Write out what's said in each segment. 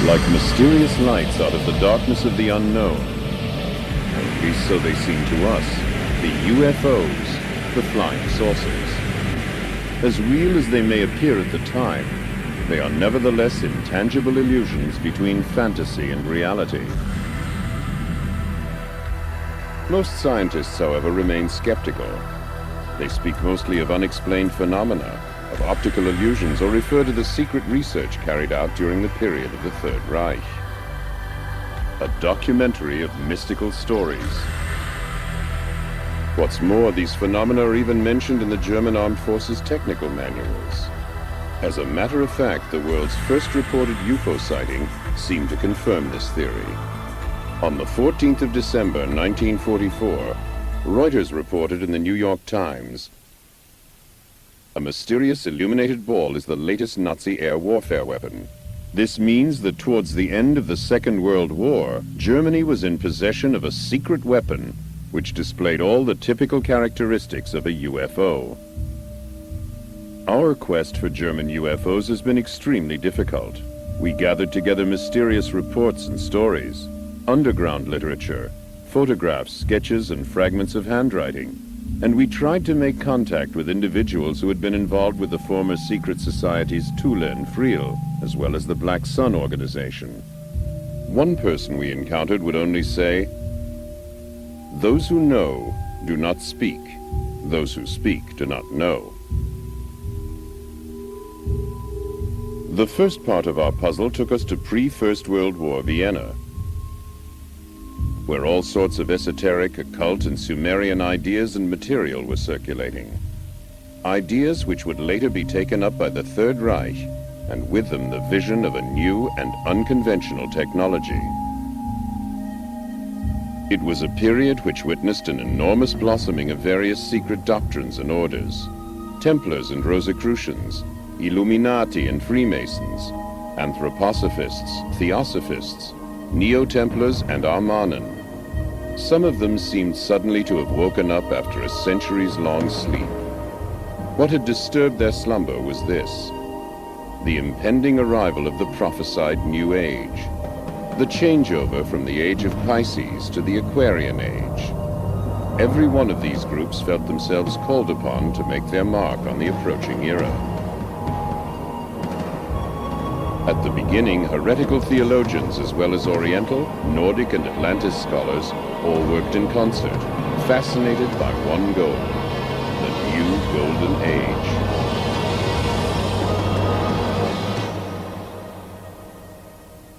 Like mysterious lights out of the darkness of the unknown. At least so they seem to us, the UFOs, the flying saucers. As real as they may appear at the time, they are nevertheless intangible illusions between fantasy and reality. Most scientists, however, remain skeptical. They speak mostly of unexplained phenomena, of optical illusions, or refer to the secret research carried out during the period of the Third Reich. A documentary of mystical stories. What's more, these phenomena are even mentioned in the German Armed Forces technical manuals. As a matter of fact, the world's first reported UFO sighting seemed to confirm this theory. On the 14th of December, 1944, Reuters reported in the New York Times, "A mysterious illuminated ball is the latest Nazi air warfare weapon. This means that towards the end of the Second World War, Germany was in possession of a secret weapon which displayed all the typical characteristics of a UFO." Our quest for German UFOs has been extremely difficult. We gathered together mysterious reports and stories, underground literature, photographs, sketches, and fragments of handwriting. And we tried to make contact with individuals who had been involved with the former secret societies Thule and Friel, as well as the Black Sun organization. One person we encountered would only say, "Those who know do not speak. Those who speak do not know." The first part of our puzzle took us to pre-First World War Vienna, where all sorts of esoteric, occult, and Sumerian ideas and material were circulating. Ideas which would later be taken up by the Third Reich, and with them the vision of a new and unconventional technology. It was a period which witnessed an enormous blossoming of various secret doctrines and orders. Templars and Rosicrucians, Illuminati and Freemasons, Anthroposophists, Theosophists, Neo-Templars and Armanen. Some of them seemed suddenly to have woken up after a centuries-long sleep. What had disturbed their slumber was this: the impending arrival of the prophesied New Age, the changeover from the age of Pisces to the Aquarian Age. Every one of these groups felt themselves called upon to make their mark on the approaching era. At the beginning, heretical theologians as well as Oriental, Nordic, and Atlantis scholars all worked in concert, fascinated by one goal: the new Golden Age.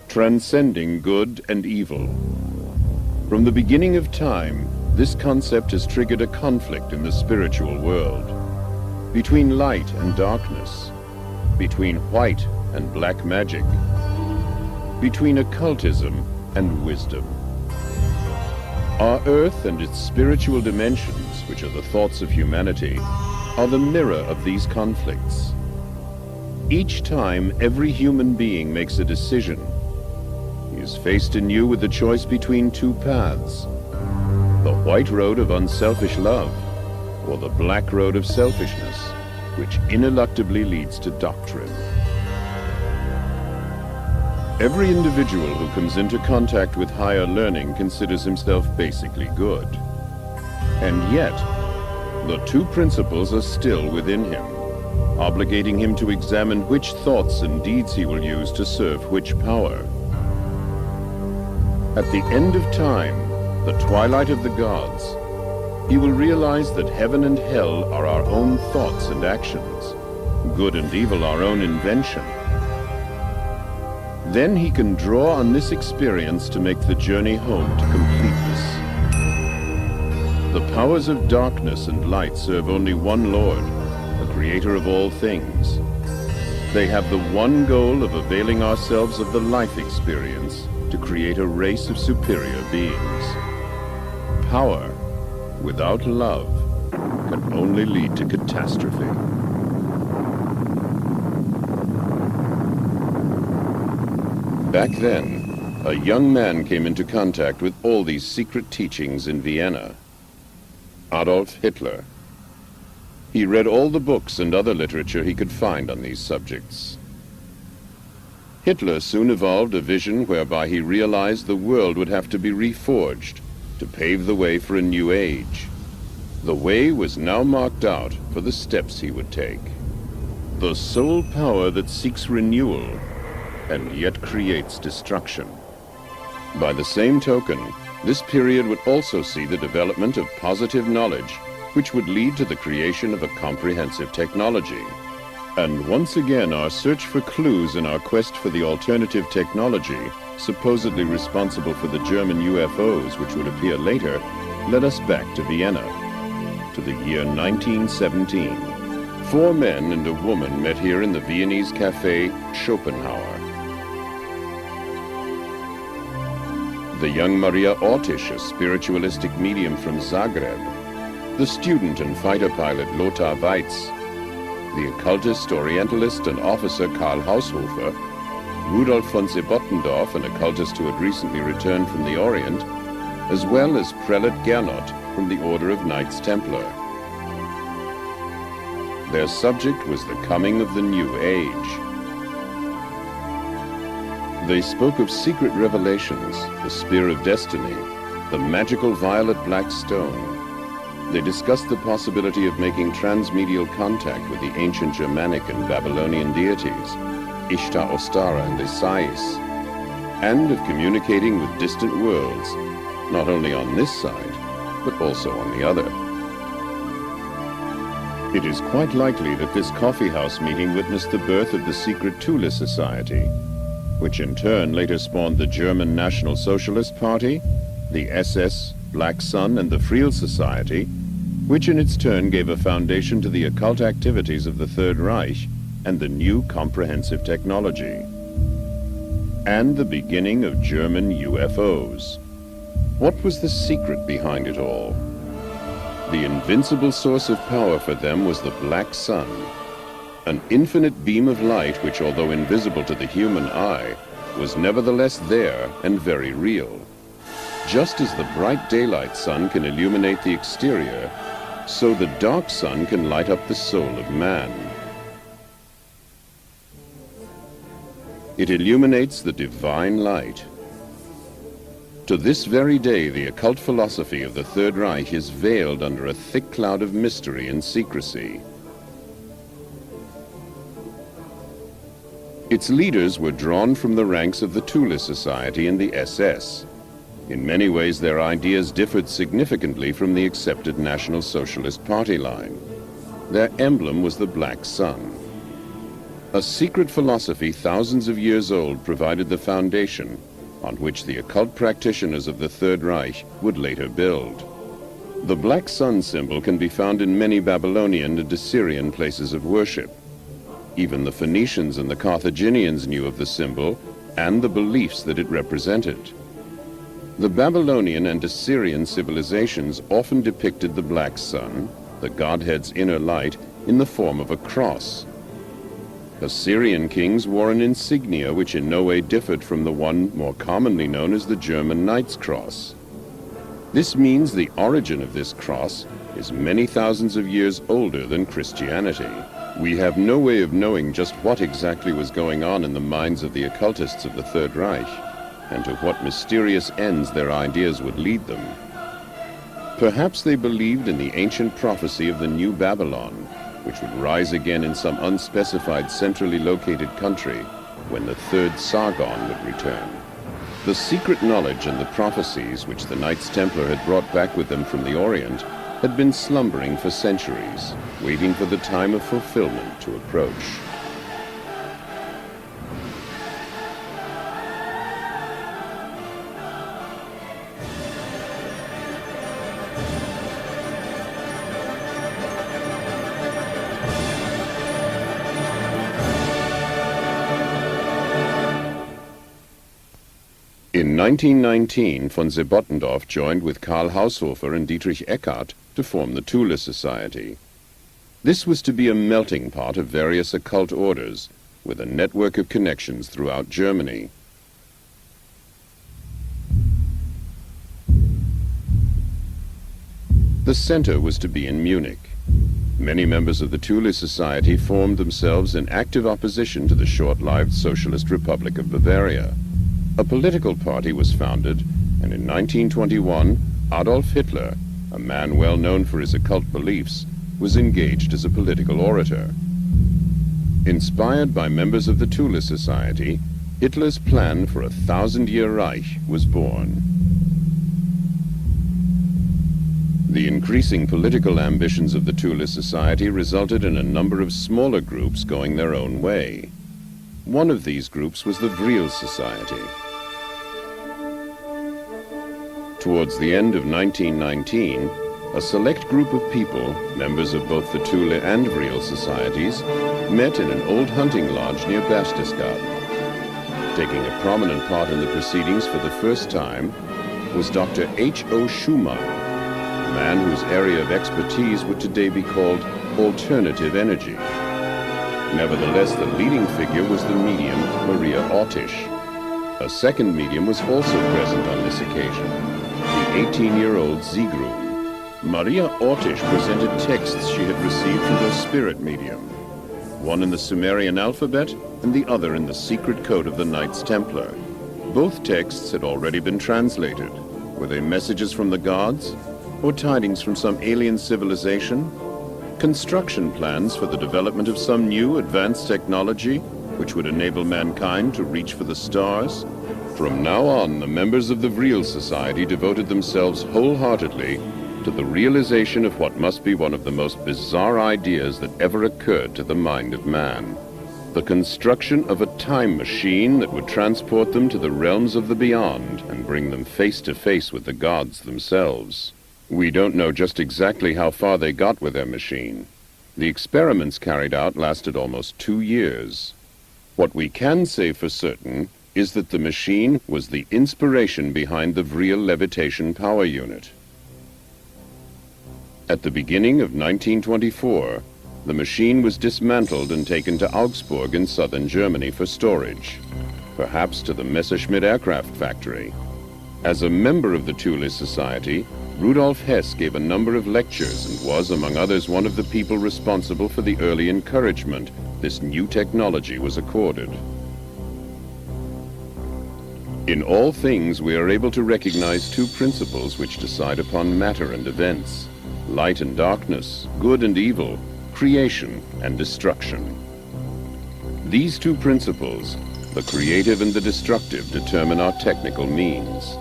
Transcending good and evil. From the beginning of time, this concept has triggered a conflict in the spiritual world, between light and darkness, between white and black magic, between occultism and wisdom. Our Earth and its spiritual dimensions, which are the thoughts of humanity, are the mirror of these conflicts. Each time every human being makes a decision, he is faced anew with the choice between two paths: the white road of unselfish love, or the black road of selfishness, which ineluctably leads to doctrine. Every individual who comes into contact with higher learning considers himself basically good. And yet, the two principles are still within him, obligating him to examine which thoughts and deeds he will use to serve which power. At the end of time, the twilight of the gods, he will realize that heaven and hell are our own thoughts and actions, good and evil our own invention. Then he can draw on this experience to make the journey home to completeness. The powers of darkness and light serve only one Lord, the creator of all things. They have the one goal of availing ourselves of the life experience to create a race of superior beings. Power without love can only lead to catastrophe. Back then, a young man came into contact with all these secret teachings in Vienna: Adolf Hitler. He read all the books and other literature he could find on these subjects. Hitler soon evolved a vision whereby he realized the world would have to be reforged to pave the way for a new age. The way was now marked out for the steps he would take. The sole power that seeks renewal and yet creates destruction. By the same token, this period would also see the development of positive knowledge, which would lead to the creation of a comprehensive technology. And once again, our search for clues in our quest for the alternative technology, supposedly responsible for the German UFOs, which would appear later, led us back to Vienna, to the year 1917. 4 men and a woman met here in the Viennese cafe Schopenhauer. The young Maria Ortisch, a spiritualistic medium from Zagreb, the student and fighter pilot Lothar Weitz, the occultist, orientalist, and officer Karl Haushofer, Rudolf von Sebottendorf, an occultist who had recently returned from the Orient, as well as Prelate Gernot from the Order of Knights Templar. Their subject was the coming of the New Age. They spoke of secret revelations, the Spear of Destiny, the magical violet black stone. They discussed the possibility of making transmedial contact with the ancient Germanic and Babylonian deities, Ishtar, Ostara, and Isais, and of communicating with distant worlds, not only on this side, but also on the other. It is quite likely that this coffeehouse meeting witnessed the birth of the secret Thule Society, which in turn later spawned the German National Socialist Party, the SS, Black Sun, and the Friel Society, which in its turn gave a foundation to the occult activities of the Third Reich and the new comprehensive technology. And the beginning of German UFOs. What was the secret behind it all? The invincible source of power for them was the Black Sun, an infinite beam of light which, although invisible to the human eye, was nevertheless there and very real. Just as the bright daylight sun can illuminate the exterior, so the dark sun can light up the soul of man. It illuminates the divine light. To this very day, the occult philosophy of the Third Reich is veiled under a thick cloud of mystery and secrecy. Its leaders were drawn from the ranks of the Thule Society and the SS. In many ways, their ideas differed significantly from the accepted National Socialist Party line. Their emblem was the Black Sun. A secret philosophy thousands of years old provided the foundation on which the occult practitioners of the Third Reich would later build. The Black Sun symbol can be found in many Babylonian and Assyrian places of worship. Even the Phoenicians and the Carthaginians knew of the symbol and the beliefs that it represented. The Babylonian and Assyrian civilizations often depicted the Black Sun, the Godhead's inner light, in the form of a cross. Assyrian kings wore an insignia which in no way differed from the one more commonly known as the German Knight's Cross. This means the origin of this cross is many thousands of years older than Christianity. We have no way of knowing just what exactly was going on in the minds of the occultists of the Third Reich, and to what mysterious ends their ideas would lead them. Perhaps they believed in the ancient prophecy of the New Babylon, which would rise again in some unspecified centrally located country when the third Sargon would return. The secret knowledge and the prophecies which the Knights Templar had brought back with them from the Orient had been slumbering for centuries, waiting for the time of fulfillment to approach. In 1919, von Sebottendorf joined with Karl Haushofer and Dietrich Eckart to form the Thule Society. This was to be a melting pot of various occult orders, with a network of connections throughout Germany. The center was to be in Munich. Many members of the Thule Society formed themselves in active opposition to the short-lived Socialist Republic of Bavaria. A political party was founded, and in 1921, Adolf Hitler, a man well known for his occult beliefs, was engaged as a political orator. Inspired by members of the Thule Society, Hitler's plan for a 1,000-year Reich was born. The increasing political ambitions of the Thule Society resulted in a number of smaller groups going their own way. One of these groups was the Vril Society. Towards the end of 1919, a select group of people, members of both the Thule and Vril societies, met in an old hunting lodge near Berchtesgaden. Taking a prominent part in the proceedings for the first time was Dr. H.O. Schumann, a man whose area of expertise would today be called alternative energy. Nevertheless, the leading figure was the medium Maria Ortisch. A second medium was also present on this occasion, the 18-year-old Sigrun. Maria Ortisch presented texts she had received from her spirit medium, one in the Sumerian alphabet and the other in the secret code of the Knights Templar. Both texts had already been translated. Were they messages from the gods, or tidings from some alien civilization? Construction plans for the development of some new advanced technology which would enable mankind to reach for the stars? From now on, the members of the Vril Society devoted themselves wholeheartedly to the realization of what must be one of the most bizarre ideas that ever occurred to the mind of man. The construction of a time machine that would transport them to the realms of the beyond and bring them face to face with the gods themselves. We don't know just exactly how far they got with their machine. The experiments carried out lasted almost 2 years. What we can say for certain is that the machine was the inspiration behind the Vril levitation power unit. At the beginning of 1924, the machine was dismantled and taken to Augsburg in southern Germany for storage, perhaps to the Messerschmitt aircraft factory. As a member of the Thule Society, Rudolf Hess gave a number of lectures and was, among others, one of the people responsible for the early encouragement this new technology was accorded. In all things, we are able to recognize two principles which decide upon matter and events: light and darkness, good and evil, creation and destruction. These two principles, the creative and the destructive, determine our technical means.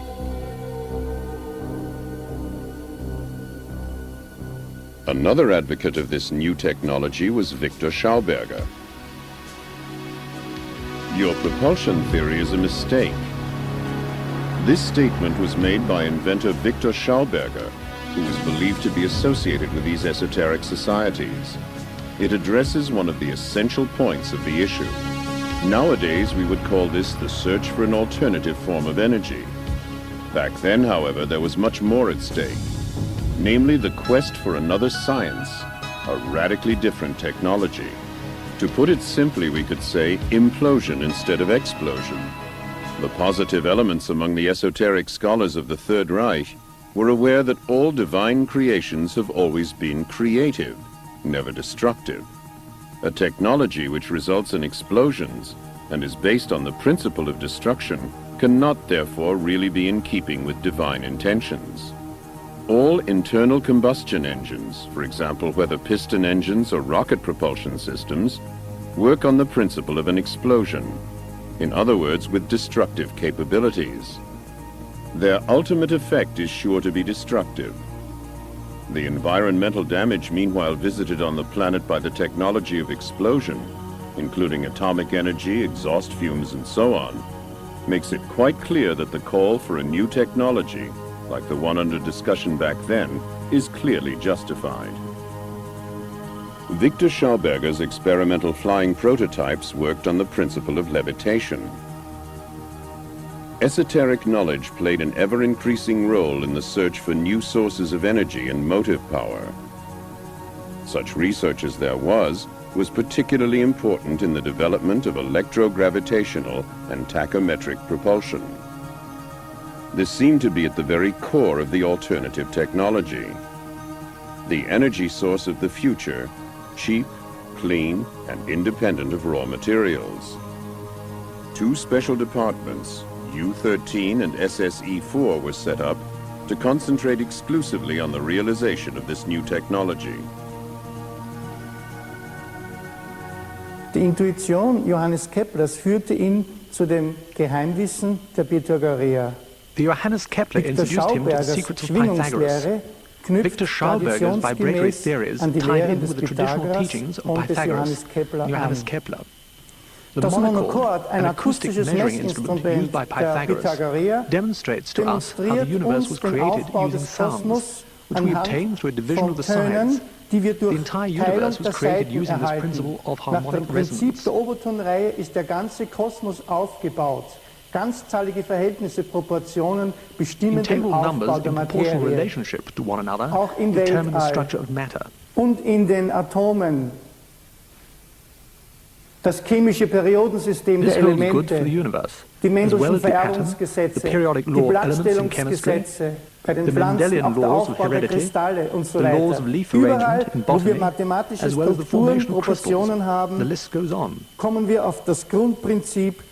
Another advocate of this new technology was Victor Schauberger. Your propulsion theory is a mistake. This statement was made by inventor Victor Schauberger, who was believed to be associated with these esoteric societies. It addresses one of the essential points of the issue. Nowadays, we would call this the search for an alternative form of energy. Back then, however, there was much more at stake, namely the quest for another science, a radically different technology. To put it simply, we could say implosion instead of explosion. The positive elements among the esoteric scholars of the Third Reich were aware that all divine creations have always been creative, never destructive. A technology which results in explosions and is based on the principle of destruction cannot therefore really be in keeping with divine intentions. All internal combustion engines, for example whether piston engines or rocket propulsion systems, work on the principle of an explosion, in other words with destructive capabilities. Their ultimate effect is sure to be destructive. The environmental damage meanwhile visited on the planet by the technology of explosion, including atomic energy, exhaust fumes, and so on, makes it quite clear that the call for a new technology, like the one under discussion back then, is clearly justified. Victor Schauberger's experimental flying prototypes worked on the principle of levitation. Esoteric knowledge played an ever-increasing role in the search for new sources of energy and motive power. Such research as there was particularly important in the development of electrogravitational and tachometric propulsion. This seemed to be at the very core of the alternative technology. the energy source of the future, cheap, clean, and independent of raw materials. Two special departments, U-13 and SSE-4, were set up to concentrate exclusively on the realization of this new technology. Die Intuition Johannes Keplers führte ihn zu dem Geheimwissen der Pythagoreer. The Johannes Kepler introduced him to the secrets of Pythagoras. Victor Schauberger's vibratory theories tied in with the traditional teachings of Pythagoras and Johannes Kepler. The monochord, an acoustic measuring instrument used by Pythagoras, demonstrates to us how the universe was created using sounds, which we obtain through a division of the sides. The entire universe was created using this principle of harmonic resonance. Nach dem Prinzip der Obertonreihe ist der ganze Kosmos aufgebaut. Ganzzahlige Verhältnisse, Proportionen bestimmen den Aufbau der Materie. Auch im Weltall und in den Atomen. Das chemische Periodensystem der Elemente, die Mendelschen Vererbungsgesetze, die Blattstellungsgesetze bei den Pflanzen, auch der Aufbau der Kristalle und so weiter. Überall, wo wir mathematische Strukturen, Proportionen haben, kommen wir auf das Grundprinzip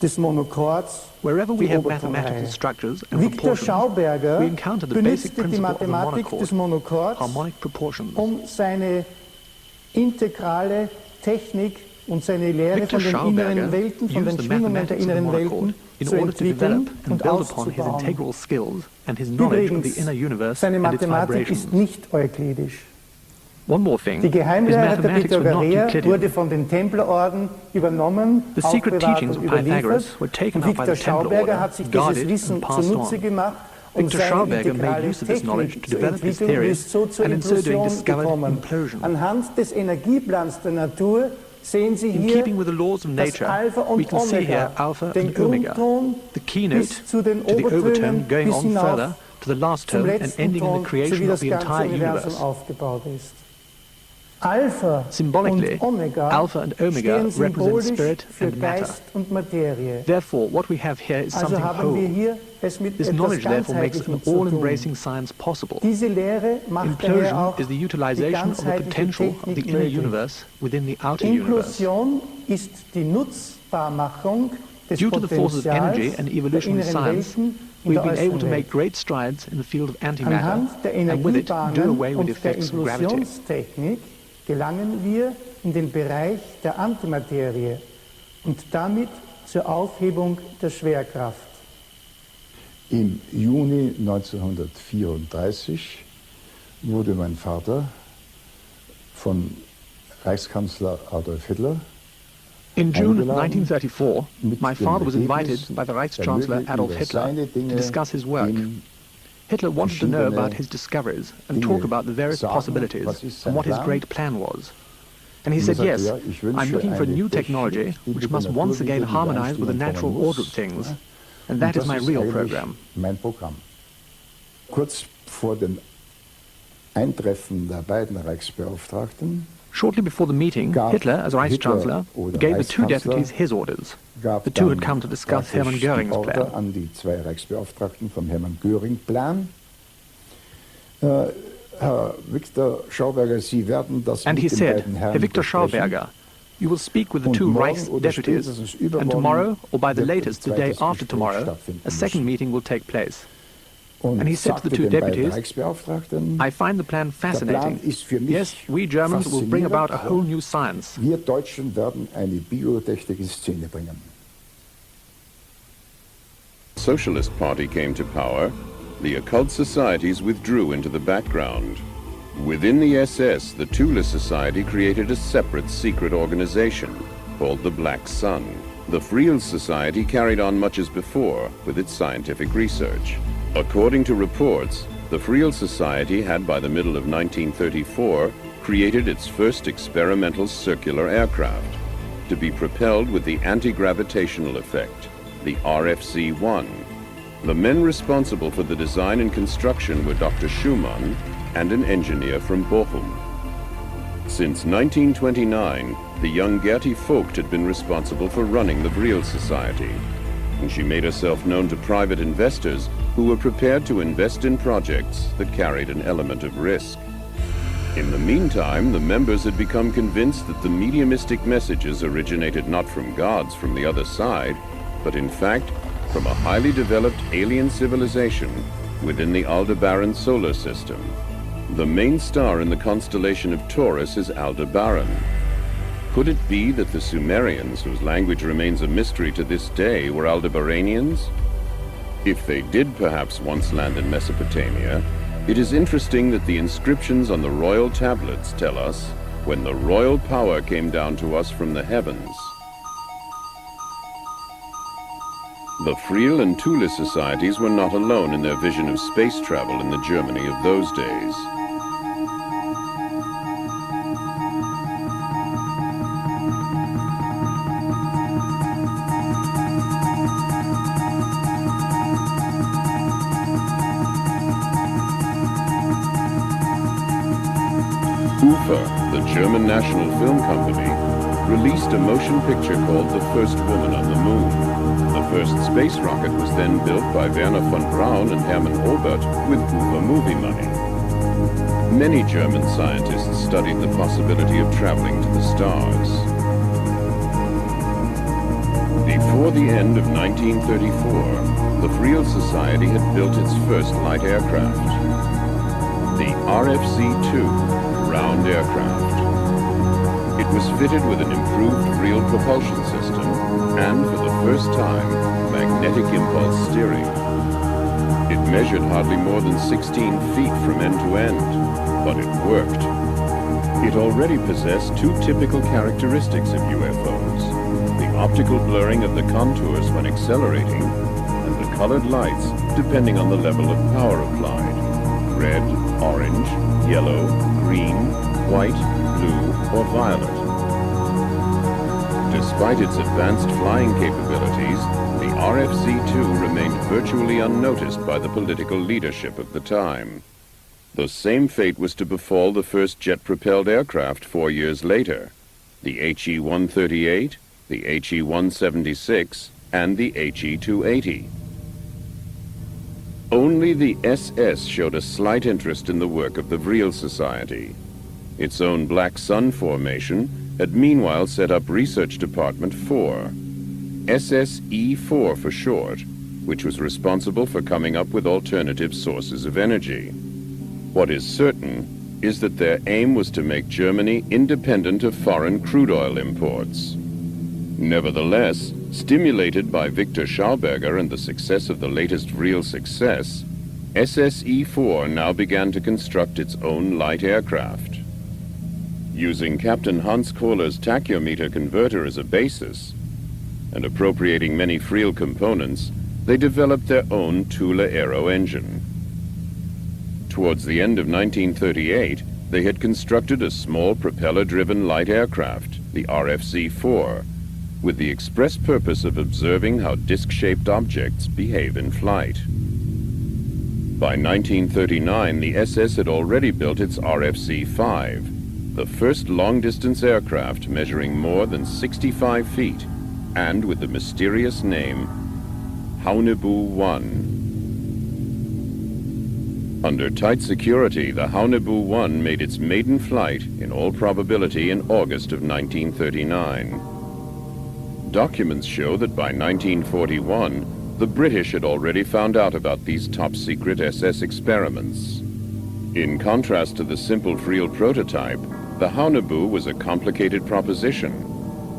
des Monochords, die Obertonreihe. Victor Schauberger benutzte die Mathematik des Monochords, um seine integrale Technik und seine Lehre von den inneren Welten, von den Schwingungen der inneren Welten zu entwickeln und auszubauen. Übrigens, seine Mathematik ist nicht euklidisch. Die Geheimlehre der Pythagoreer wurde von den Templerorden übernommen, aufbewahrt und überliefert. Und Victor Schauberger hat sich dieses Wissen zunutze gemacht und seine integrale Technik zu entwickeln und ist so zur Implosion gekommen. Anhand des Energieplans der Natur sehen Sie hier das Alpha und Omega, den Grundton bis zu den Obertönen bis hinauf zum letzten Ton, so wie das ganze Universum aufgebaut ist. Alpha und Omega stehen symbolisch für Geist und Materie. Also haben wir hier es mit etwas Ganzheitlichem zu tun. Diese Lehre macht daher auch die ganzheitliche Technik möglich. Inklusion ist die Nutzbarmachung des Potenzials der inneren Welten in der äußeren Welt. Anhand der Energiebahnen und der Inklusionstechnik gelangen wir in den Bereich der Antimaterie und damit zur Aufhebung der Schwerkraft. Im Juni 1934 wurde mein Vater von Reichskanzler Adolf Hitler In June 1934, my father was invited by the Reichschancellor Adolf Hitler to discuss his work. Hitler wanted to know about his discoveries and talk about the various possibilities and what his great plan was. And he said, yes, I'm looking for a new technology which must once again harmonize with the natural order of things. And that is my real program. Mein Programm. Kurz vor dem Eintreffen der beiden Reichsbeauftragten, shortly before the meeting, Hitler, as Reichschancellor, gave the two deputies his orders. The two had come to discuss Hermann Göring's plan. An die zwei Reichsbeauftragten vom Hermann Göring-Plan. Herr Victor Schauberger, Sie werden das and mit he den said, beiden Herren Herr Victor besprechen. Schauberger, you will speak with the two Reichsdeputies, and tomorrow, or by the latest the day after tomorrow, a second meeting will take place. And he said to the two deputies, I find the plan fascinating. Yes, we Germans will bring about a whole new science. Wir Deutschen werden eine Biotechnik in Szene bringen. Socialist Party came to power, the occult societies withdrew into the background. Within the SS, the Thule Society created a separate secret organization called the Black Sun. The Friel Society carried on much as before with its scientific research. According to reports, the Friel Society had by the middle of 1934 created its first experimental circular aircraft to be propelled with the anti-gravitational effect, the RFC-1. The men responsible for the design and construction were Dr. Schumann and an engineer from Bochum. Since 1929, the young Gertie Vogt had been responsible for running the Friel Society, and she made herself known to private investors who were prepared to invest in projects that carried an element of risk. In the meantime, the members had become convinced that the mediumistic messages originated not from gods from the other side, but in fact from a highly developed alien civilization within the Aldebaran solar system. The main star in the constellation of Taurus is Aldebaran. Could it be that the Sumerians, whose language remains a mystery to this day, were Aldebaranians? If they did perhaps once land in Mesopotamia, it is interesting that the inscriptions on the royal tablets tell us, when the royal power came down to us from the heavens. The Friel and Thule societies were not alone in their vision of space travel in the Germany of those days. UFO, the German national film company, released a motion picture called The First Woman on the Moon. The first space rocket was then built by Werner von Braun and Hermann Oberth with UFO movie money. Many German scientists studied the possibility of traveling to the stars. Before the end of 1934, the Friel Society had built its first light aircraft, the RFC-2 round aircraft. It was fitted with an improved Friel propulsion system and, for the first time, magnetic impulse steering. It measured hardly more than 16 feet from end to end, but it worked. It already possessed two typical characteristics of UFOs: the optical blurring of the contours when accelerating, and the colored lights depending on the level of power applied: red, orange, yellow, green, white, blue, or violet. Despite its advanced flying capabilities, the RFC-2 remained virtually unnoticed by the political leadership of the time. The same fate was to befall the first jet-propelled aircraft 4 years later, the HE-138, the HE-176, and the HE-280. Only the SS showed a slight interest in the work of the Friel Society. Its own Black Sun formation had meanwhile set up Research Department 4, SSE-4 for short, which was responsible for coming up with alternative sources of energy. What is certain is that their aim was to make Germany independent of foreign crude oil imports. Nevertheless, stimulated by Victor Schauberger and the success of the latest Friel success, SSE-4 now began to construct its own light aircraft. Using Captain Hans Kohler's tachyometer converter as a basis, and appropriating many Friel components, they developed their own Thule aero engine. Towards the end of 1938, they had constructed a small propeller-driven light aircraft, the RFC-4, with the express purpose of observing how disc-shaped objects behave in flight. By 1939, the SS had already built its RFC-5, the first long-distance aircraft measuring more than 65 feet, and with the mysterious name Haunebu-1. Under tight security, the Haunebu-1 made its maiden flight, in all probability, in August of 1939. Documents show that by 1941, the British had already found out about these top-secret SS experiments. In contrast to the simple Friel prototype, the Haunebu was a complicated proposition.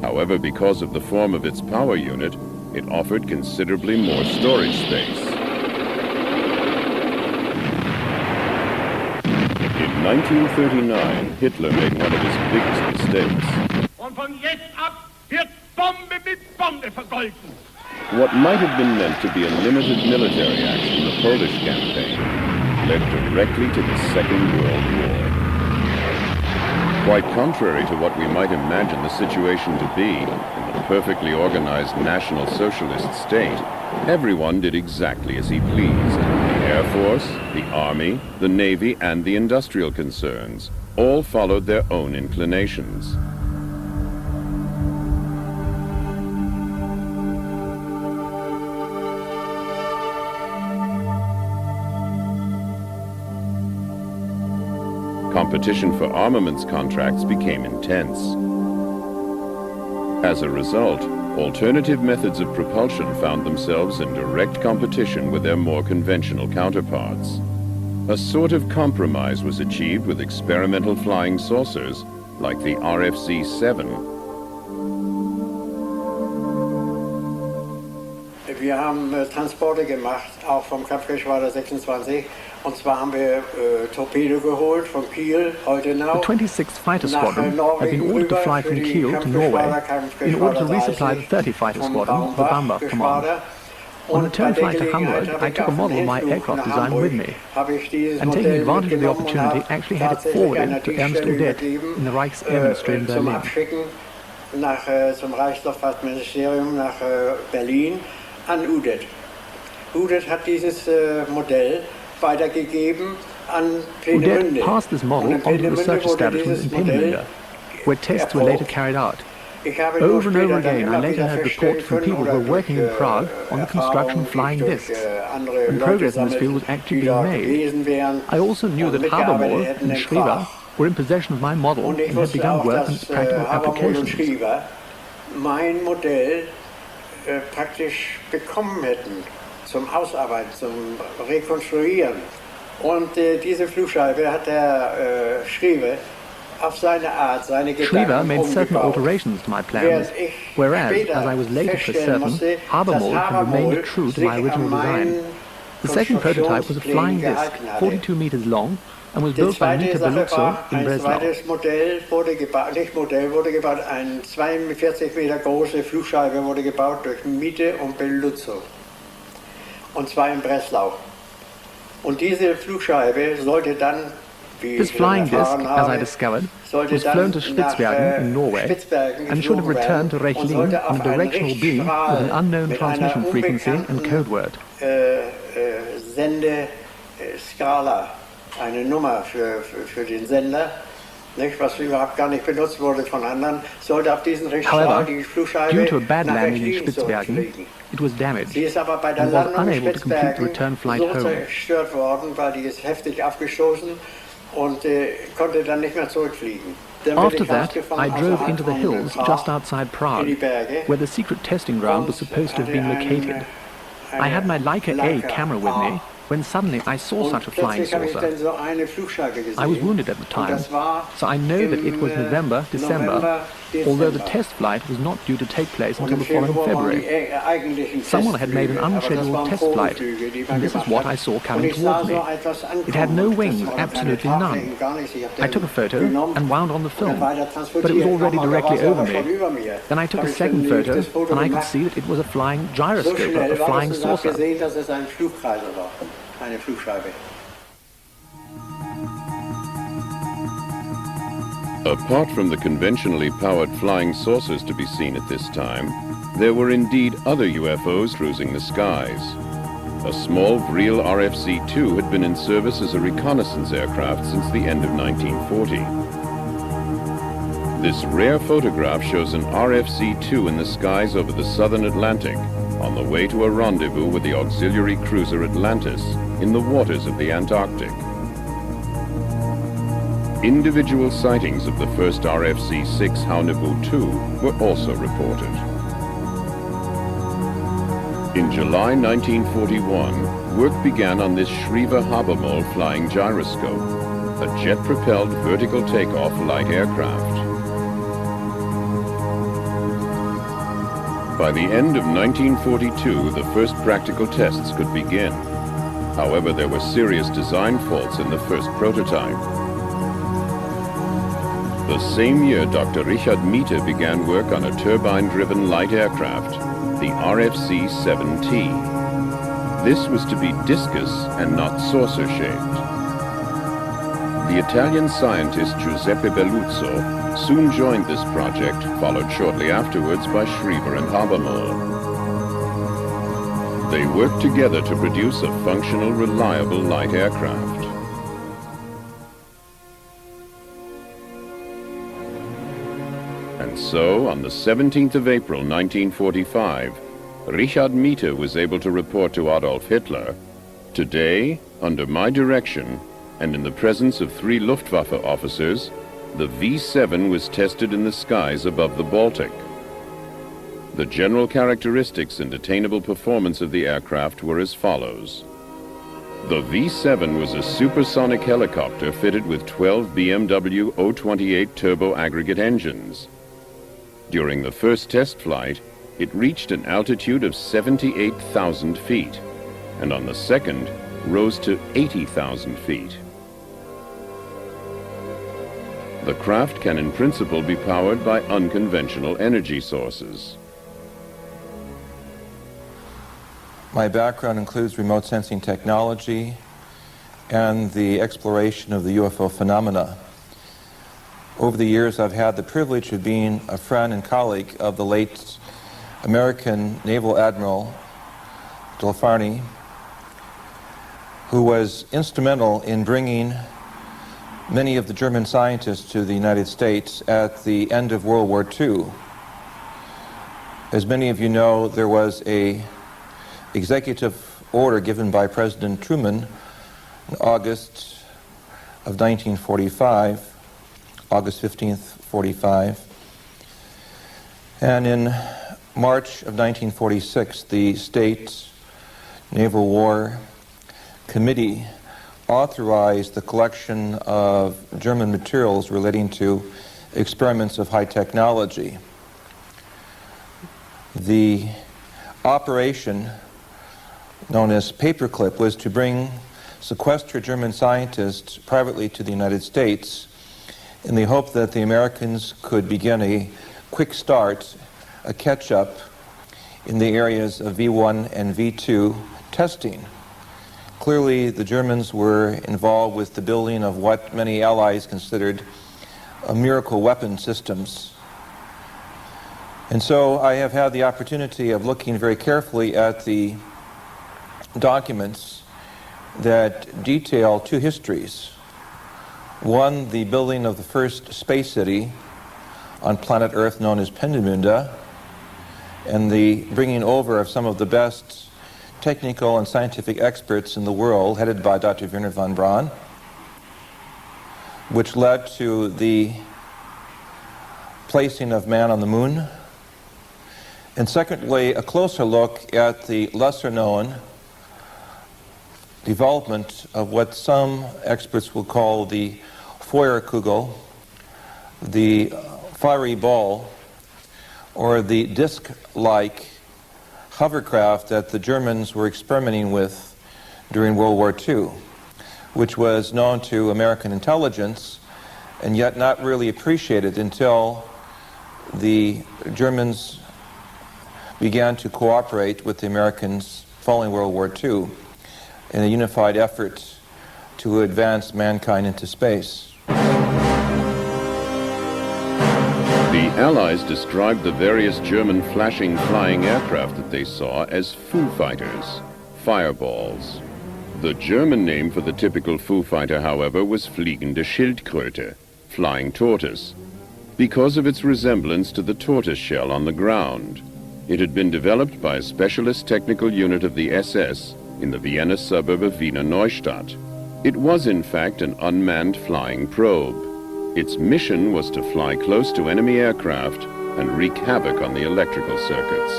However, because of the form of its power unit, it offered considerably more storage space. In 1939, Hitler made one of his biggest mistakes. Und von jetzt ab wird Bombe mit Bombe vergolten. What might have been meant to be a limited military action, the Polish campaign, led directly to the Second World War. Quite contrary to what we might imagine the situation to be in the perfectly organized National Socialist state, everyone did exactly as he pleased. The Air Force, the Army, the Navy, and the industrial concerns all followed their own inclinations. Competition for armaments contracts became intense. As a result, alternative methods of propulsion found themselves in direct competition with their more conventional counterparts. A sort of compromise was achieved with experimental flying saucers like the RFC-7. Wir haben Transporte gemacht, auch vom Kampfgeschwader 26. Und zwar haben wir Torpedo geholt von Kiel, heute now. The 26th Fighter Squadron had been ordered to fly from Kiel to Norway in order to resupply the 30 Fighter Squadron, the Bamba Command. On return flight to Hamburg, I took a model of my aircraft design with me, and taking advantage of the opportunity, actually had it forwarded to Ernst Udet in the Reich's Air Ministry in Berlin. Zum Reichsluftfahrtministerium nach Berlin an Udet. Udet hat dieses Modell weitergegeben an Peenemünde. Udet passed this model on to the research establishment in Peenemünde, where tests were later carried out. Over and over again, I later heard reports from people who were working in Prague on the construction of flying discs, and progress in this field was actually being made. I also knew that Habermohl and Schriever were in possession of my model and had begun work on its practical applications. Mein Modell praktisch bekommen hätten zum Ausarbeiten, zum Rekonstruieren. Und diese Flugscheibe hat der Schriever auf seine Art, seine Gedanken Schriever made certain alterations to my plans, whereas, as I was later for certain, Habermohl had remained true to my original design. The second prototype was a flying disc, 42 meters long, and was built by Miete Beluzzo in Breslau. Ein zweites Modell wurde gebaut, eine 42 Meter große Flugscheibe wurde gebaut durch Miete und Beluzzo. Und zwar in Breslau. Und diese Flugscheibe sollte dann, this flying disc, as I discovered, was flown to Spitzbergen in Norway and should have returned to Rechlin on a directional beam with an unknown transmission frequency and code word. Sendeskala, eine Nummer für den Sender, nicht, was überhaupt gar nicht benutzt wurde von anderen, sollte auf diesen Richtstrahl die Flugscheibe due to a bad nach landing in Rechlin Spitzbergen, zurückfliegen. it was damaged Sie ist aber bei der and was Landung in unable to complete the return Spitzbergen flight so home. zerstört worden, weil die ist heftig abgestoßen und konnte dann nicht mehr zurückfliegen. After that, I drove into the hills just outside Prague, where the secret testing ground was supposed to have been located. I had my Leica A camera with me, when suddenly I saw such a flying saucer. I was wounded at the time, so I know that it was November, December, although the test flight was not due to take place until the following February. Someone had made an unscheduled test flight, and this is what I saw coming towards me. It had no wings, absolutely none. I took a photo and wound on the film, but it was already directly over me. Then I took a second photo, and I could see that it was a flying gyroscope, a flying saucer. Eine Flugscheibe. Apart from the conventionally powered flying saucers to be seen at this time, there were indeed other UFOs cruising the skies. A small Vril RFC-2 had been in service as a reconnaissance aircraft since the end of 1940. This rare photograph shows an RFC-2 in the skies over the southern Atlantic, on the way to a rendezvous with the auxiliary cruiser Atlantis in the waters of the Antarctic. Individual sightings of the first RFC-6 Haunebu-2 were also reported. In July 1941, work began on this Schriever-Habermohl flying gyroscope, a jet-propelled vertical takeoff light aircraft. By the end of 1942, the first practical tests could begin. However, there were serious design faults in the first prototype. The same year, Dr. Richard Miete began work on a turbine-driven light aircraft, the RFC-7T. This was to be discus and not saucer-shaped. The Italian scientist Giuseppe Beluzzo soon joined this project, followed shortly afterwards by Schriever and Habermohl. They worked together to produce a functional, reliable light aircraft. And so, on the 17th of April 1945, Richard Miete was able to report to Adolf Hitler, "Today, under my direction, and in the presence of 3 Luftwaffe officers, the V-7 was tested in the skies above the Baltic. The general characteristics and attainable performance of the aircraft were as follows. The V-7 was a supersonic helicopter fitted with 12 BMW 028 turbo aggregate engines. During the first test flight, it reached an altitude of 78,000 feet, and on the second, rose to 80,000 feet. The craft can in principle be powered by unconventional energy sources. My background includes remote sensing technology and the exploration of the UFO phenomena. Over the years, I've had the privilege of being a friend and colleague of the late American Naval Admiral Delfarny, who was instrumental in bringing many of the German scientists to the United States at the end of World War II. As many of you know, there was an executive order given by President Truman in August of 1945, August 15th, 45. And in March of 1946, the State Naval War Committee authorized the collection of German materials relating to experiments of high technology. The operation known as Paperclip was to bring sequestered German scientists privately to the United States in the hope that the Americans could begin a quick start, a catch-up in the areas of V1 and V2 testing. Clearly, the Germans were involved with the building of what many allies considered a miracle weapon systems. And so I have had the opportunity of looking very carefully at the documents that detail 2 histories. One, the building of the first space city on planet Earth known as Peenemünde, and the bringing over of some of the best technical and scientific experts in the world, headed by Dr. Wernher von Braun, which led to the placing of man on the moon. And secondly, a closer look at the lesser-known development of what some experts will call the Feuerkugel, the fiery ball, or the disc-like hovercraft that the Germans were experimenting with during World War II, which was known to American intelligence and yet not really appreciated until the Germans began to cooperate with the Americans following World War II in a unified effort to advance mankind into space. The Allies described the various German flashing flying aircraft that they saw as Foo Fighters, fireballs. The German name for the typical Foo Fighter, however, was Fliegende Schildkröte, flying tortoise, because of its resemblance to the tortoise shell on the ground. It had been developed by a specialist technical unit of the SS in the Vienna suburb of Wiener Neustadt. It was in fact an unmanned flying probe. Its mission was to fly close to enemy aircraft and wreak havoc on the electrical circuits.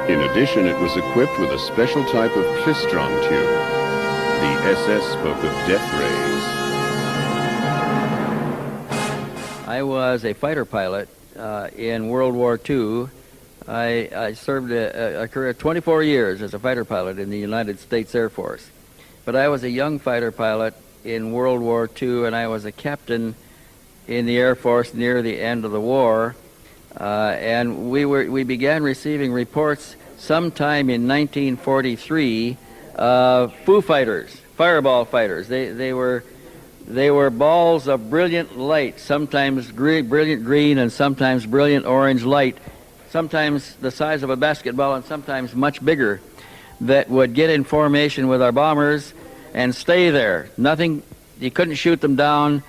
In addition, it was equipped with a special type of klystron tube. The SS spoke of death rays. I was a fighter pilot in World War II. I served a career of 24 years as a fighter pilot in the United States Air Force. But I was a young fighter pilot in World War II, and I was a captain in the Air Force near the end of the war. And we began receiving reports sometime in 1943 of Foo Fighters, fireball fighters. They were balls of brilliant light, sometimes brilliant green and sometimes brilliant orange light, sometimes the size of a basketball and sometimes much bigger, that would get in formation with our bombers and stay there. Nothing, you couldn't shoot them down.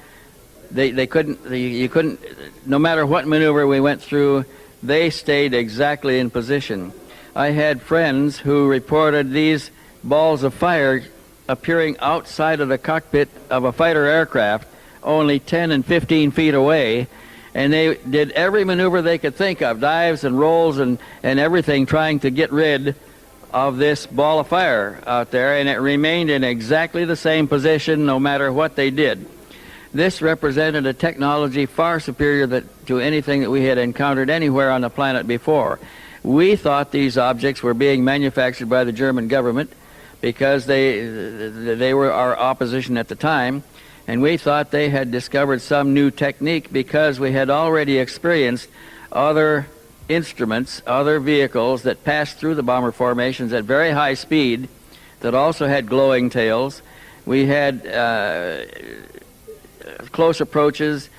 You couldn't, no matter what maneuver we went through, they stayed exactly in position. I had friends who reported these balls of fire appearing outside of the cockpit of a fighter aircraft only 10 and 15 feet away, and they did every maneuver they could think of, dives and rolls and everything, trying to get rid of this ball of fire out there, and it remained in exactly the same position no matter what they did. This represented a technology far superior to anything that we had encountered anywhere on the planet before. We thought these objects were being manufactured by the German government because they were our opposition at the time, and we thought they had discovered some new technique because we had already experienced other instruments, other vehicles that passed through the bomber formations at very high speed that also had glowing tails. We had close approaches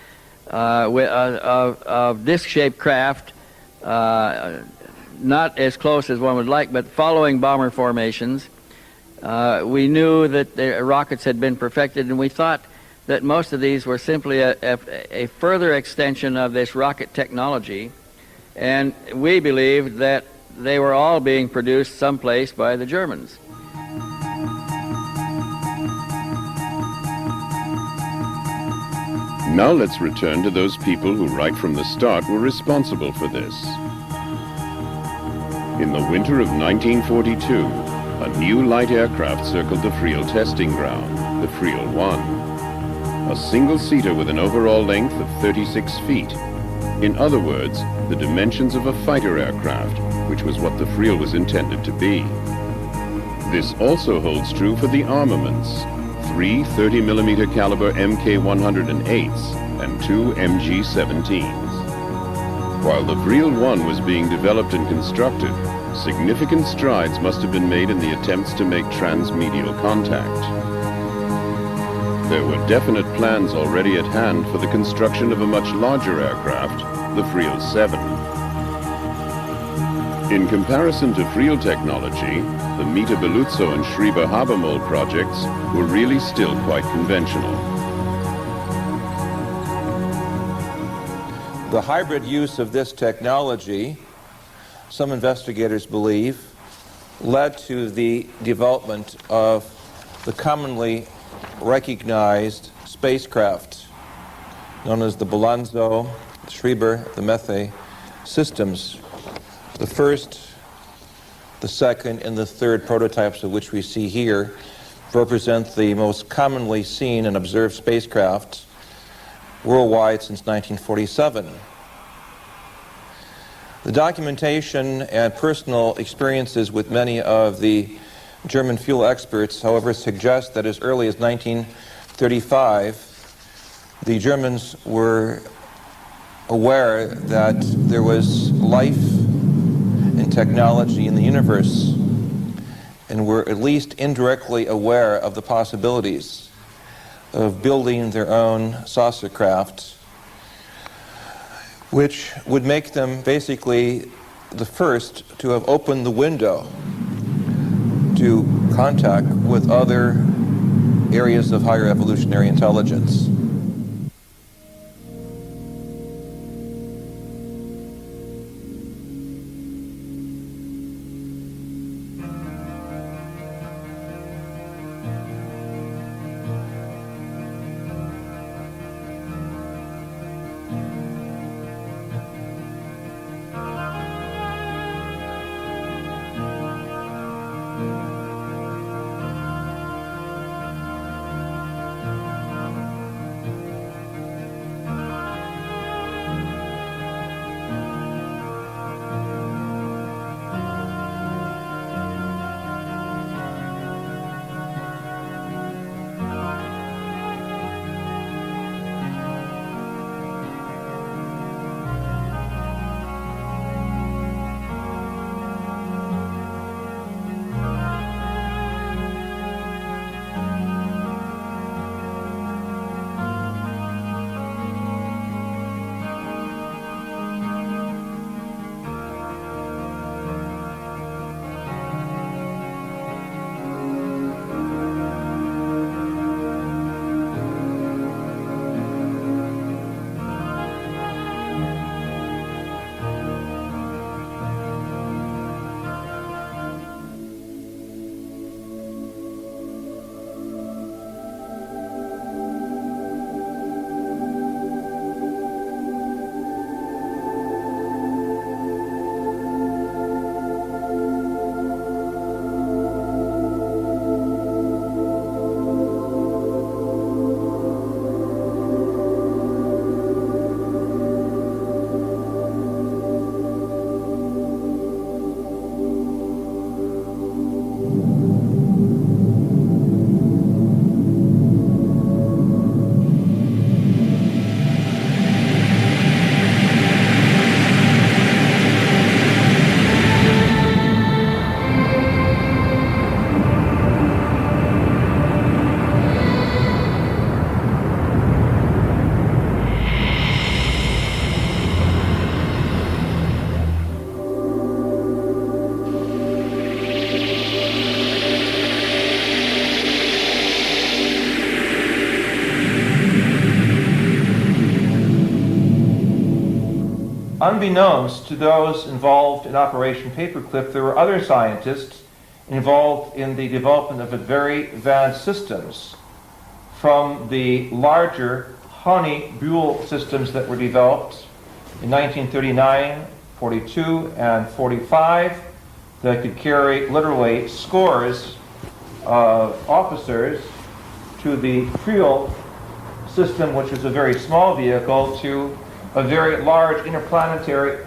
of disc-shaped craft, not as close as one would like, but following bomber formations. We knew that the rockets had been perfected, and we thought that most of these were simply a further extension of this rocket technology, and we believed that they were all being produced someplace by the Germans. Now let's return to those people who right from the start were responsible for this. In the winter of 1942, a new light aircraft circled the Friel testing ground, the Friel 1. A single-seater with an overall length of 36 feet. In other words, the dimensions of a fighter aircraft, which was what the Friel was intended to be. This also holds true for the armaments. 3 30mm caliber Mk108s and 2 MG17s. While the Friel 1 was being developed and constructed, significant strides must have been made in the attempts to make transmedial contact. There were definite plans already at hand for the construction of a much larger aircraft, the Friel 7. In comparison to Friel technology, the Mita Beluzzo and Schreiber Habermold projects were really still quite conventional. The hybrid use of this technology, some investigators believe, led to the development of the commonly recognized spacecraft known as the Beluzzo, the Schreiber, the Methe systems. The first, the second, and the third prototypes of which we see here represent the most commonly seen and observed spacecraft worldwide since 1947. The documentation and personal experiences with many of the German fuel experts, however, suggest that as early as 1935, the Germans were aware that there was life and technology in the universe, and were at least indirectly aware of the possibilities of building their own saucer craft, which would make them basically the first to have opened the window to contact with other areas of higher evolutionary intelligence. unbeknownst to those involved in Operation Paperclip, there were other scientists involved in the development of very advanced systems, from the larger Honey Buell systems that were developed in 1939, 42, and 45 that could carry literally scores of officers, to the Friel system, which is a very small vehicle, to a very large interplanetary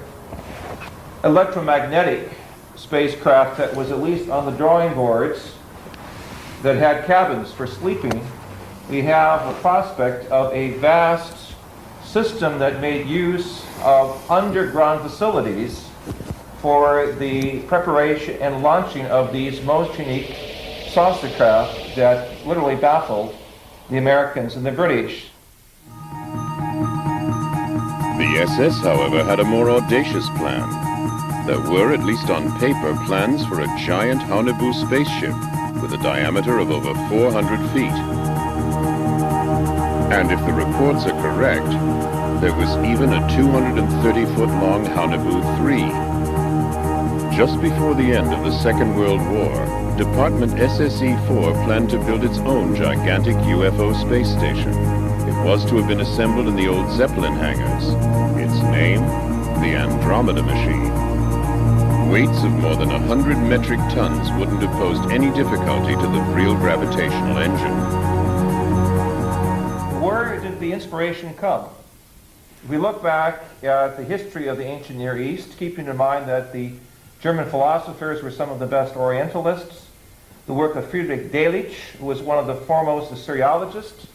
electromagnetic spacecraft that was at least on the drawing boards, that had cabins for sleeping. We have a prospect of a vast system that made use of underground facilities for the preparation and launching of these most unique saucer craft that literally baffled the Americans and the British. The SS, however, had a more audacious plan. There were, at least on paper, plans for a giant Haunebu spaceship with a diameter of over 400 feet. And if the reports are correct, there was even a 230-foot-long Haunebu 3. Just before the end of the Second World War, Department SSE-4 planned to build its own gigantic UFO space station. It was to have been assembled in the old Zeppelin hangars. Its name, the Andromeda Machine. Weights of more than 100 metric tons wouldn't have posed any difficulty to the real gravitational engine. Where did the inspiration come? If we look back at the history of the ancient Near East, keeping in mind that the German philosophers were some of the best Orientalists, the work of Friedrich Delitzsch, who was one of the foremost Assyriologists.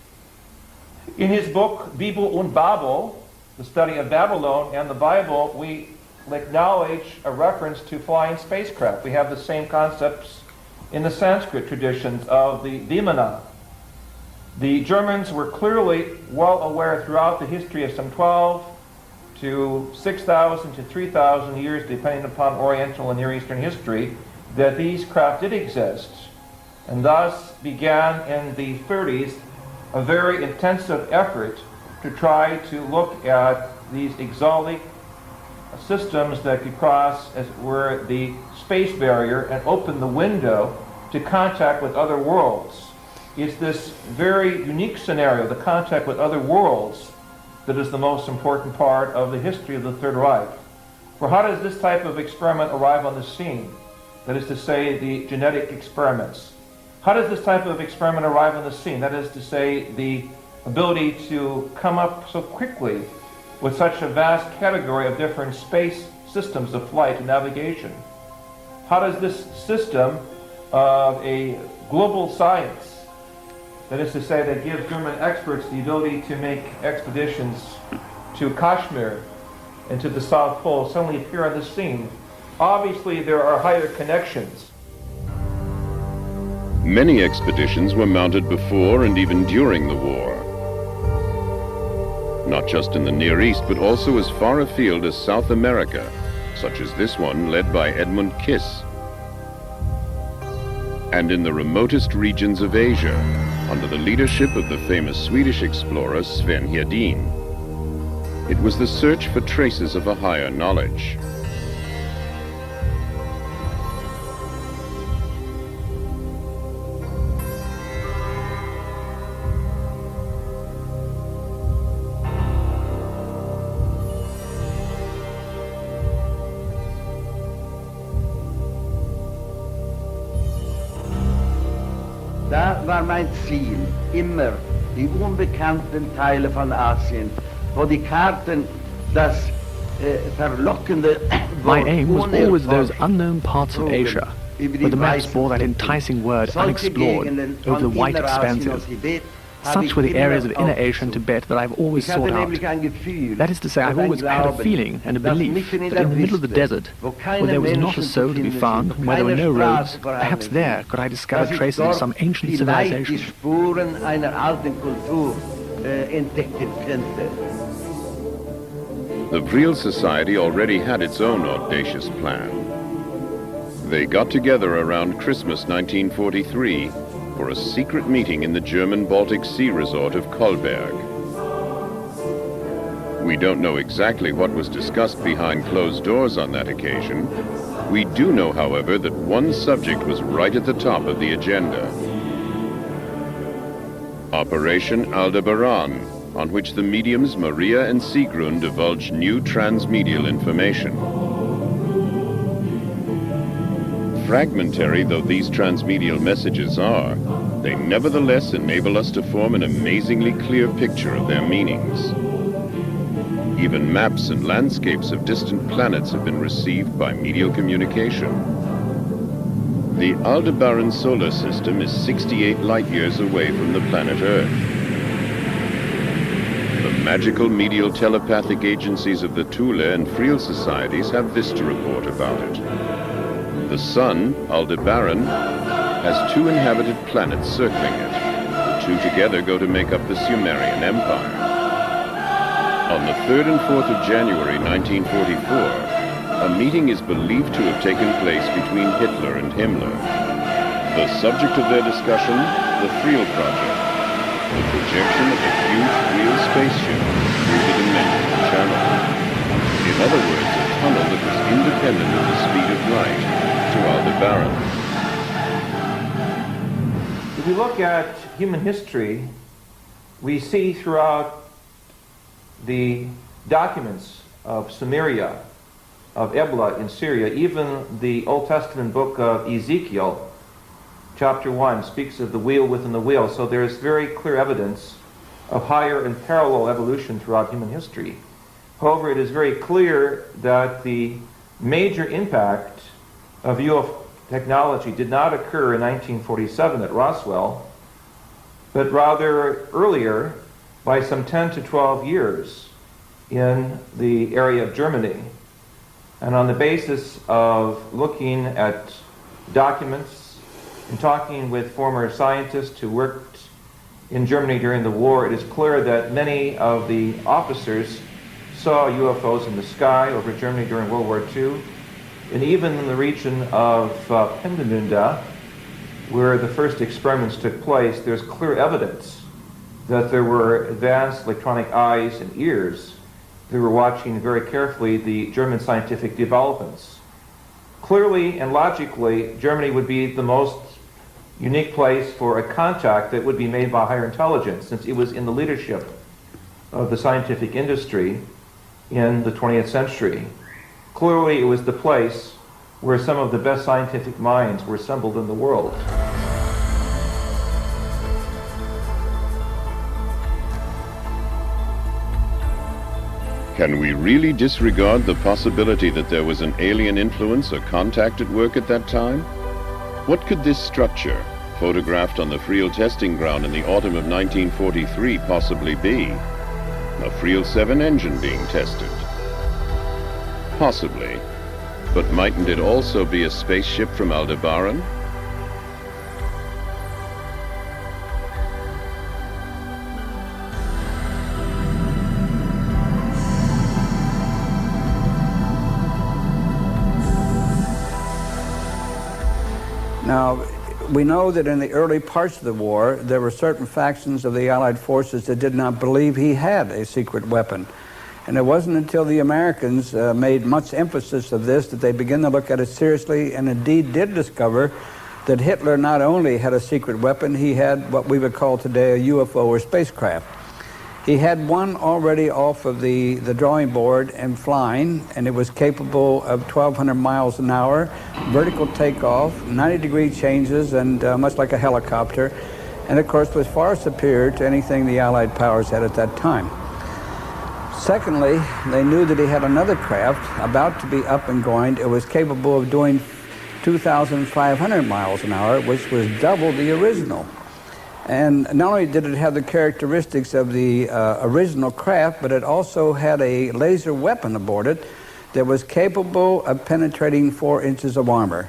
In his book, Bibel und Babel, the study of Babylon and the Bible, we acknowledge a reference to flying spacecraft. We have the same concepts in the Sanskrit traditions of the Vimana. The Germans were clearly well aware throughout the history of some 12 to 6,000 to 3,000 years, depending upon Oriental and Near Eastern history, that these craft did exist, and thus began in the 30s a very intensive effort to try to look at these exotic systems that could cross, as it were, the space barrier and open the window to contact with other worlds. It's this very unique scenario, the contact with other worlds, that is the most important part of the history of the Third Reich. For how does this type of experiment arrive on the scene? That is to say, the genetic experiments. How does this type of experiment arrive on the scene? That is to say, the ability to come up so quickly with such a vast category of different space systems of flight and navigation. How does this system of a global science, that is to say, that gives German experts the ability to make expeditions to Kashmir and to the South Pole, suddenly appear on the scene? Obviously, there are higher connections. Many expeditions were mounted before and even during the war. Not just in the Near East, but also as far afield as South America, such as this one led by Edmund Kiss. And in the remotest regions of Asia, under the leadership of the famous Swedish explorer Sven Hedin. It was the search for traces of a higher knowledge. Da war mein Ziel immer die unbekannten Teile von Asien, wo die Karten das verlockende. My aim was always those unknown parts of Asia, where the maps bore that enticing word unexplored over the white expanses. Such were the areas of Inner Asia and Tibet that I've always sought out. That is to say, I've always had a feeling and a belief that in the middle of the desert, where there was not a soul to be found, where there were no roads, perhaps there could I discover traces of some ancient civilization. The Friel Society already had its own audacious plan. They got together around Christmas 1943 for a secret meeting in the German Baltic Sea resort of Kolberg. We don't know exactly what was discussed behind closed doors on that occasion. We do know, however, that one subject was right at the top of the agenda. Operation Aldebaran, on which the mediums Maria and Sigrun divulged new transmedial information. Fragmentary though these transmedial messages are, they nevertheless enable us to form an amazingly clear picture of their meanings. Even maps and landscapes of distant planets have been received by medial communication. The Aldebaran solar system is 68 light-years away from the planet Earth. The magical medial telepathic agencies of the Thule and Friel societies have this to report about it. The sun, Aldebaran, has 2 inhabited planets circling it. The 2 together go to make up the Sumerian Empire. On the 3rd and 4th of January 1944, a meeting is believed to have taken place between Hitler and Himmler. The subject of their discussion, the Friel Project, the projection of a huge real spaceship through the dimensional channel. In other words, a tunnel that was independent of the speed of light to Aldebaran. If we look at human history, we see throughout the documents of Sumeria, of Ebla in Syria, even the Old Testament book of Ezekiel, chapter 1, speaks of the wheel within the wheel. So there is very clear evidence of higher and parallel evolution throughout human history. However, it is very clear that the major impact of UFO technology did not occur in 1947 at Roswell, but rather earlier, by some 10 to 12 years in the area of Germany. And on the basis of looking at documents and talking with former scientists who worked in Germany during the war, it is clear that many of the officers saw UFOs in the sky over Germany during World War II, and even in the region of Peenemünde, where the first experiments took place, there's clear evidence that there were advanced electronic eyes and ears that were watching very carefully the German scientific developments. Clearly and logically, Germany would be the most unique place for a contact that would be made by higher intelligence, since it was in the leadership of the scientific industry in the 20th century. Clearly, it was the place where some of the best scientific minds were assembled in the world. Can we really disregard the possibility that there was an alien influence or contact at work at that time? What could this structure, photographed on the Friel testing ground in the autumn of 1943, possibly be? A Friel 7 engine being tested? Possibly. But mightn't it also be a spaceship from Aldebaran? Now, we know that in the early parts of the war, there were certain factions of the Allied forces that did not believe he had a secret weapon. And it wasn't until the Americans made much emphasis of this that they began to look at it seriously, and indeed did discover that Hitler not only had a secret weapon, he had what we would call today a UFO or spacecraft. He had one already off of the drawing board and flying, and it was capable of 1,200 miles an hour, vertical takeoff, 90-degree changes, and much like a helicopter, and of course was far superior to anything the Allied powers had at that time. Secondly, they knew that he had another craft about to be up and going. It was capable of doing 2,500 miles an hour, which was double the original. And not only did it have the characteristics of the original craft, but it also had a laser weapon aboard it that was capable of penetrating 4 inches of armor.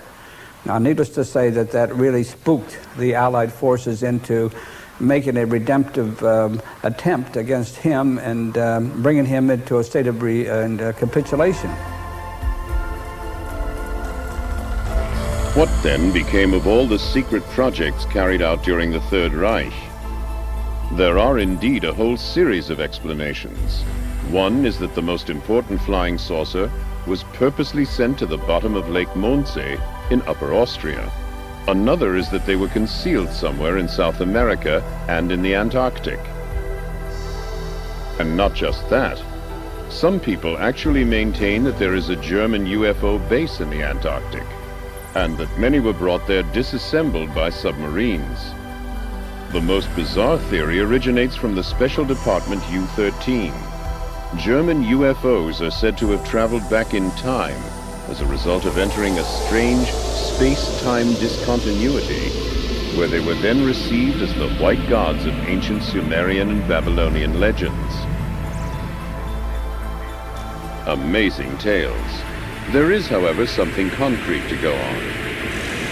Now, needless to say that that really spooked the Allied forces into making a redemptive attempt against him and bringing him into a state of capitulation. What then became of all the secret projects carried out during the Third Reich? There are indeed a whole series of explanations. One is that the most important flying saucer was purposely sent to the bottom of Lake Mondsee in Upper Austria. Another is that they were concealed somewhere in South America and in the Antarctic. And not just that. Some people actually maintain that there is a German UFO base in the Antarctic, and that many were brought there disassembled by submarines. The most bizarre theory originates from the Special Department U-13. German UFOs are said to have traveled back in time as a result of entering a strange space-time discontinuity, where they were then received as the white gods of ancient Sumerian and Babylonian legends. Amazing tales. There is, however, something concrete to go on.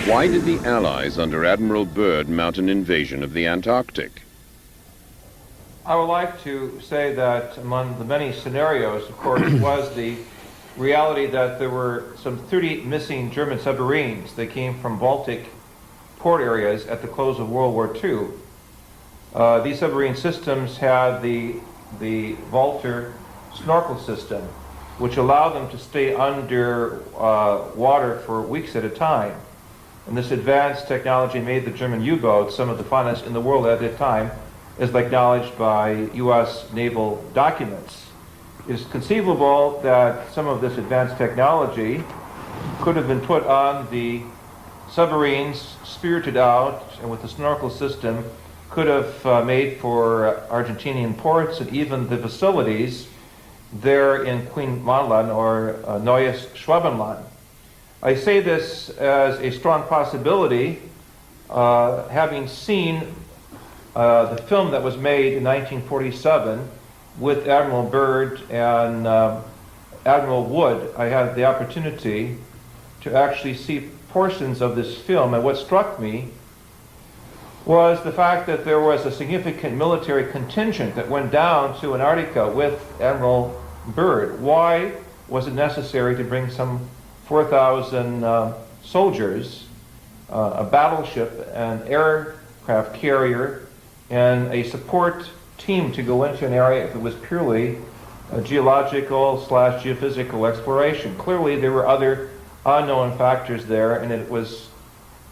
Why did the Allies under Admiral Byrd mount an invasion of the Antarctic? I would like to say that among the many scenarios, of course, was the reality that there were some 30 missing German submarines that came from Baltic port areas at the close of World War II. These submarine systems had the Walter snorkel system, which allowed them to stay under water for weeks at a time. And this advanced technology made the German U-boats some of the finest in the world at that time, as acknowledged by U.S. naval documents. It is conceivable that some of this advanced technology could have been put on the submarines, spirited out, and with the snorkel system could have made for Argentinian ports and even the facilities there in Queen Maanland or Neues Schwabenland. I say this as a strong possibility, having seen the film that was made in 1947 with Admiral Byrd and Admiral Wood. I had the opportunity to actually see portions of this film, and what struck me was the fact that there was a significant military contingent that went down to Antarctica with Admiral Byrd. Why was it necessary to bring some 4,000 soldiers, a battleship, an aircraft carrier, and a support team to go into an area if it was purely a geological/geophysical exploration? Clearly there were other unknown factors there, and it was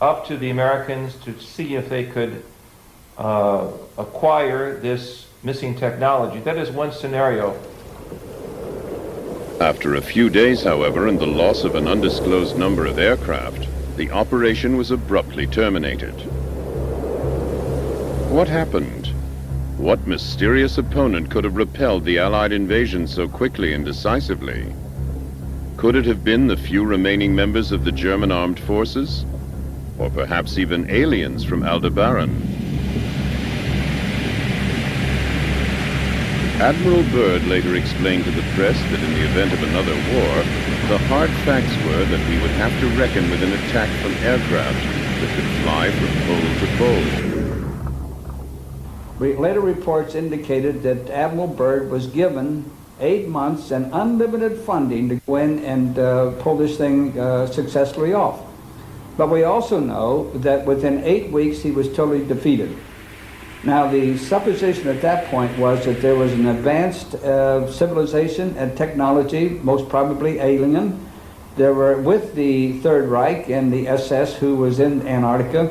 up to the Americans to see if they could acquire this missing technology. That is one scenario. After a few days, however, and the loss of an undisclosed number of aircraft, the operation was abruptly terminated. What happened? What mysterious opponent could have repelled the Allied invasion so quickly and decisively? Could it have been the few remaining members of the German armed forces? Or perhaps even aliens from Aldebaran? Admiral Byrd later explained to the press that in the event of another war, the hard facts were that we would have to reckon with an attack from aircraft that could fly from pole to pole. Later reports indicated that Admiral Byrd was given 8 months and unlimited funding to go in and pull this thing successfully off. But we also know that within 8 weeks he was totally defeated. Now the supposition at that point was that there was an advanced civilization and technology, most probably alien. There were with the Third Reich and the SS who was in Antarctica,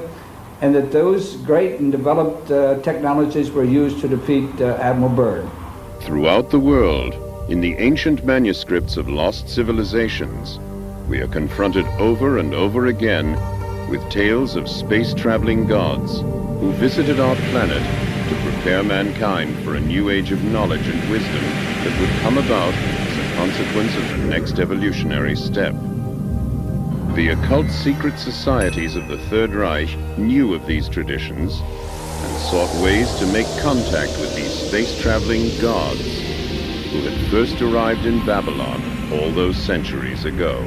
and that those great and developed technologies were used to defeat Admiral Byrd. Throughout the world, in the ancient manuscripts of lost civilizations, we are confronted over and over again with tales of space-traveling gods who visited our planet to prepare mankind for a new age of knowledge and wisdom that would come about as a consequence of the next evolutionary step. The occult secret societies of the Third Reich knew of these traditions and sought ways to make contact with these space-traveling gods who had first arrived in Babylon all those centuries ago.